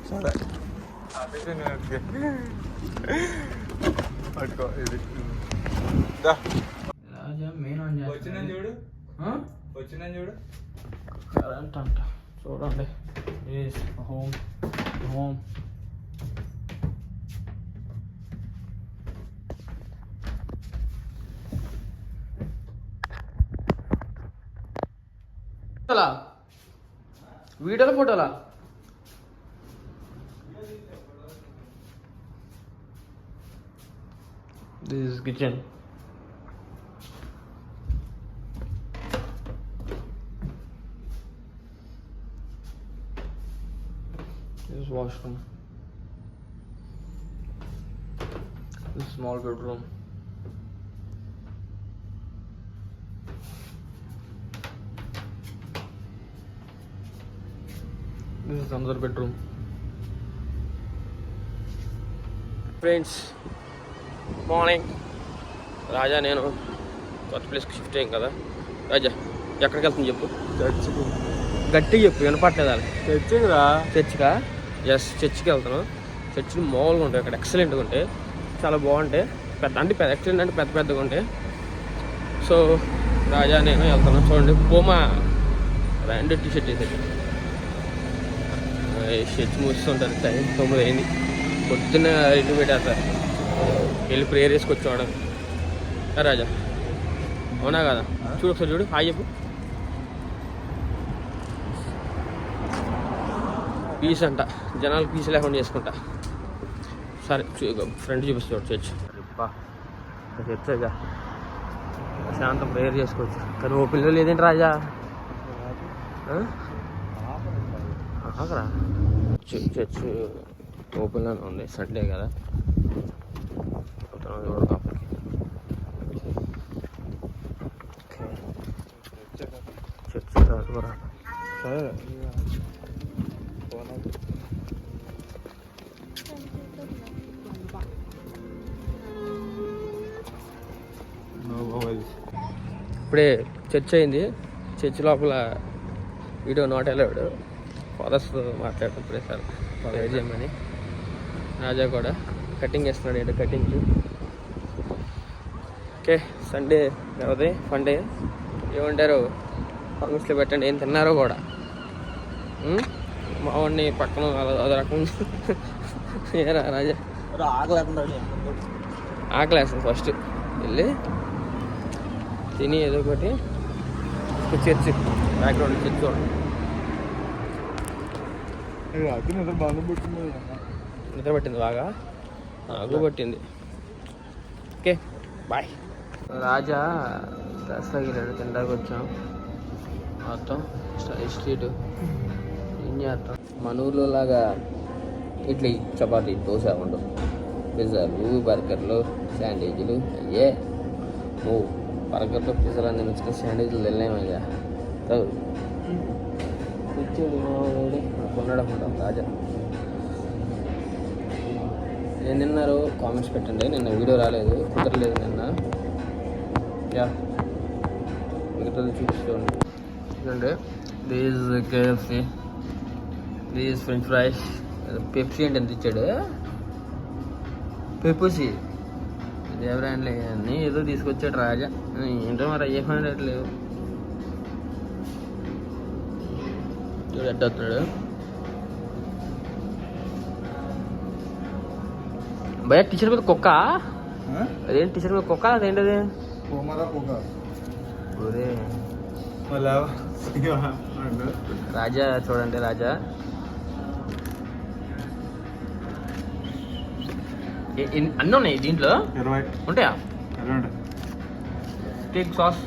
సరే పట్టుకో ఇది రాజా మెయిన్ ఆన్ చేస్తా. వచ్చిందని చూడు, వచ్చిందని చూడు. కరెంట్ అంట చూడండి. హోమ్ హోమ్ వీడియోలో ఫోటోలా this is kitchen. This is washroom. This is small bedroom. This is another bedroom. Friends, morning. Raja నేను కొత్త ప్లేస్కి షిఫ్ట్ అయ్యాం కదా. రాజా ఎక్కడికి వెళ్తుంది చెప్పు, చర్చికి. గట్టిగా చెప్పు, వినపట్లేదా? చర్చికి రా. చర్చికా? ఎస్, చర్చికి వెళ్తాను. చర్చిలు మామూలుగా ఉంటాయి అక్కడ, ఎక్సలెంట్గా ఉంటాయి, చాలా బాగుంటాయి. పెద్ద అంటే ఎక్సలెంట్ అంటే పెద్ద పెద్దగా ఉంటాయి. సో రాజా నేను వెళ్తాను. చూడండి, పోమా రెండు టీషర్ట్ వేసాడు. చర్చి మూస్తుంటారు, టైం 9 అయింది. పొద్దున్న ఇంటికి పెట్టేస్తారు, వెళ్ళి ప్రేయర్ వేసుకొచ్చేవాడు రాజా. అవునా కదా? చూడు ఒకసారి, చూడు, హాయ్ చెప్పు. పీస్ అంట, జనాలు పీస్ లేకుండా చేసుకుంటా. సరే ఫ్రెండ్ చూపిస్తాడు చర్చ్. చర్చగా శాంతం ప్రేయర్ చేసుకోవచ్చు, కానీ ఓ పిల్లలు లేదేంటి రాజా? ఆగరా, చర్చ్ ఓపెన్ అని ఉంది, సండే కదా. చూడు కాపలికి చర్చ్ రాదురా. సరే ఇప్పుడే చర్చ్ అయింది. చర్చ్ లోపల వీడియో నాట్ అలౌడ్. ఫాదర్స్తో మాట్లాడుతున్నప్పుడే సార్ ప్రేయర్ చేయమని. రాజా కూడా కటింగ్ చేస్తున్నాడు, ఏంటో కటింగ్. ఓకే, సండే కాబట్టి ఫన్ డే. ఏమంటారు కామెంట్స్లో పెట్టండి, ఏం తిన్నారో కూడా. మా వాడిని పక్కన అది రకం ఏరా రాజా, ఆకలేస్తుంది. ఫస్ట్ వెళ్ళి తిని ఏదో ఒకటి. చర్చ్ బ్యాక్గ్రౌండ్ చర్చ్ చూడండి. నిద్ర పట్టింది బాగా, నాకు పట్టింది. Okay bye. రాజా దసరాకి వెళ్ళాడు, తినడానికి వచ్చాం. మొత్తం స్ట్రీట్ ఏం చేస్తాం. మన ఊర్లో లాగా ఇడ్లీ చపాతీ దోశ ఉండవు. పిజ్జాలు, బర్గర్లు, శాండ్విచ్లు, అయ్యే బర్గర్లు పిజ్జాలు అన్నీ నచ్చుకుని శాండ్విచ్లు వెళ్ళామయ్యా. కూర్చోడు కొన్నాడు అనుకుంటాం రాజా. ఏం తిన్నారు కామెంట్స్ పెట్టండి. నిన్న వీడియో రాలేదు, కుదరలేదు నిన్న. యా మిగతాది చూపిస్తుంది. ఎందుకంటే these KFC, these French fries, Pepsi అంటే ఎంత ఇచ్చాడు, పెప్సీ ఇదే బ్రాండ్లే అన్నీ ఏదో తీసుకొచ్చాడు రాజా. ఏంటో మరి అయ్యేట్లేవు. చూడు ఎట్ట వస్తున్నాడు భయ. టీషర్ట్ మీద కుక్క, అదేంటి టీషర్ట్ మీద కుక్క, అదేంటది? ఒరే రాజా చూడండి, రాజా అన్నీ ఉన్నాయి దీంట్లో. 20 ఉంటాయా? కేక్ సాస్,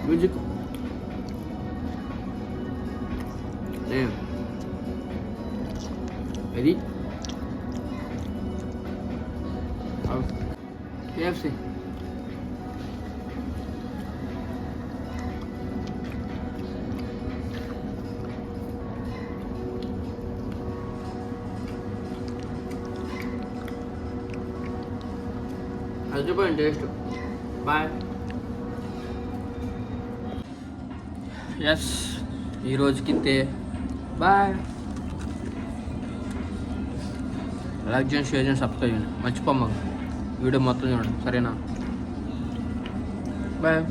మ్యూజిక్, ఇది KFC. అదిపోయింది టేస్ట్. బాయ్. ఎస్, ఈరోజుకి ఇంతే. బాయ్. లైక్ చేయండి, షేర్ చేయండి, సబ్స్క్రైబ్ చేయండి. మర్చిపోమ్మ వీడియో మొత్తం చూడండి, సరేనా? బాయ్.